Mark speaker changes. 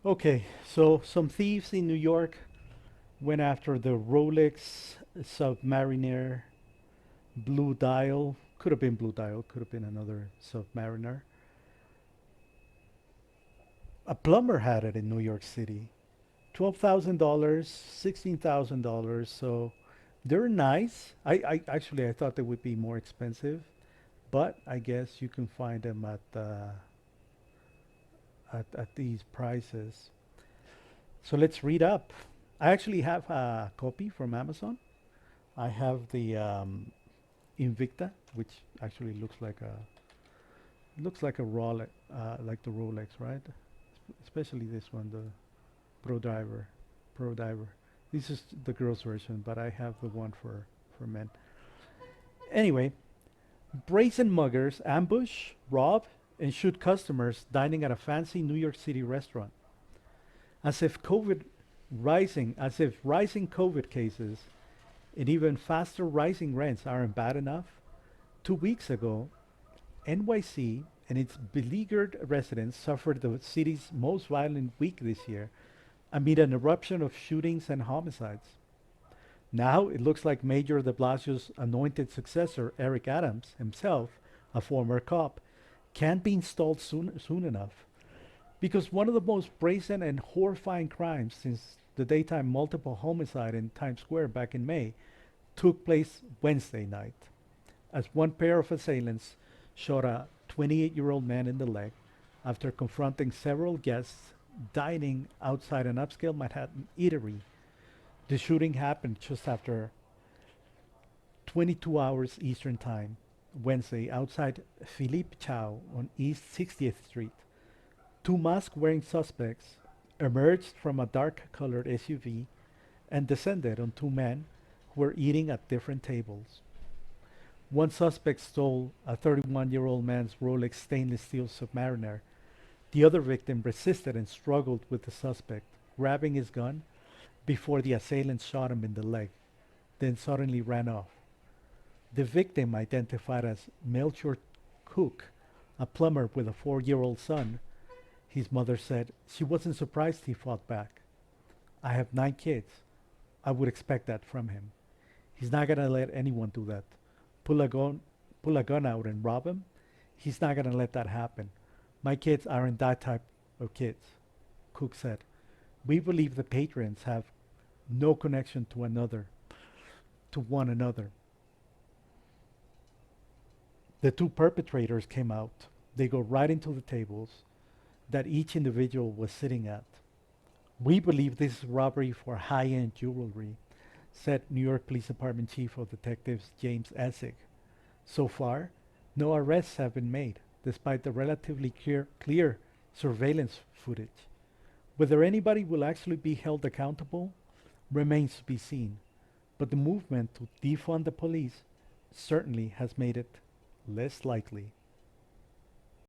Speaker 1: Okay, so some thieves in New York went after the Rolex Submariner Blue Dial. Could have been Blue Dial, could have been another Submariner. A plumber had it in New York City. $12,000, $16,000. So they're nice. I thought they would be more expensive, but I guess you can find them at these prices. So let's read up. I actually have a copy from Amazon. I have the Invicta, which actually looks like a Rolex, like the Rolex, right? Especially this one, the Pro Diver, Pro Diver. This is the girls' version, but I have the one for men. Anyway, brazen muggers ambush, rob, and shoot customers dining at a fancy New York City restaurant. As if rising COVID cases and even faster rising rents aren't bad enough. 2 weeks ago, NYC and its beleaguered residents suffered the city's most violent week this year amid an eruption of shootings and homicides. Now it looks like Mayor de Blasio's anointed successor, Eric Adams, himself a former cop, can't be installed soon enough. Because one of the most brazen and horrifying crimes since the daytime multiple homicide in Times Square back in May took place Wednesday night, as one pair of assailants shot a 28-year-old man in the leg after confronting several guests dining outside an upscale Manhattan eatery. The shooting happened just after 22 hours Eastern Time, Wednesday, outside Philippe Chow on East 60th Street. Two mask-wearing suspects emerged from a dark-colored SUV and descended on two men who were eating at different tables. One suspect stole a 31-year-old man's Rolex stainless steel Submariner. The other victim resisted and struggled with the suspect, grabbing his gun before the assailants shot him in the leg, then suddenly ran off. The victim, identified as Melchior Cook, a plumber with a 4-year-old son, his mother said she wasn't surprised he fought back. I have 9 kids. I would expect that from him. He's not gonna let anyone do that. Pull a gun, pull a gun out and rob him. He's not gonna let that happen. My kids aren't that type of kids. Cook said. We believe the patrons have no connection to one another. The two perpetrators came out. They go right into the tables that each individual was sitting at. We believe this is robbery for high-end jewelry, said New York Police Department Chief of Detectives James Essig. So far, no arrests have been made, despite the relatively clear surveillance footage. Whether anybody will actually be held accountable remains to be seen, but the movement to defund the police certainly has made it less likely.